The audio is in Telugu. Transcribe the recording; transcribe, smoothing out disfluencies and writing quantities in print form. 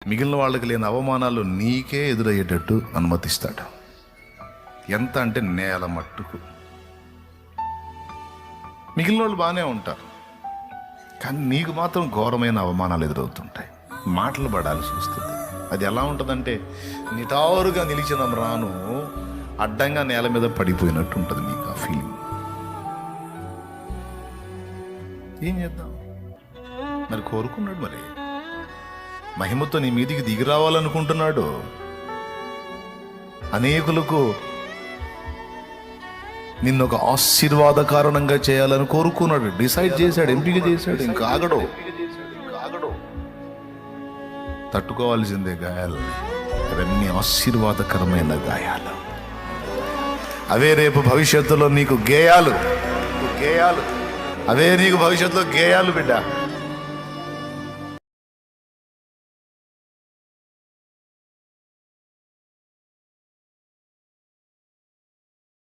మిగిలిన వాళ్ళకి లేని అవమానాలు నీకే ఎదురయ్యేటట్టు అనుమతిస్తాడు. ఎంత అంటే నేల మట్టుకు. మిగిలిన వాళ్ళు బాగానే ఉంటారు, కానీ నీకు మాత్రం ఘోరమైన అవమానాలు ఎదురవుతుంటాయి, మాటలు పడాల్సి వస్తుంది. అది ఎలా ఉంటుందంటే నిటారుగా నిలిచిన రాను అడ్డంగా నేల మీద పడిపోయినట్టు ఉంటుంది నీకు ఆ ఫీలింగ్. ఏం చేద్దాం మరి? కోరుకున్నాడు, మరి మహిమతో నీ మీదికి దిగి రావాలనుకుంటున్నాడు. అనేకులకు నిన్ను ఒక ఆశీర్వాద కారణంగా చేయాలని కోరుకున్నాడు, డిసైడ్ చేశాడు, ఎంపిక చేశాడు. ఇంకా ఆగడు. తట్టుకోవాల్సిందే గాయాలు. అవన్నీ ఆశీర్వాదకరమైన గాయాలు. అవే రేపు భవిష్యత్తులో నీకు గేయాలు. అవే నీకు భవిష్యత్తులో గేయాలు బిడ్డ.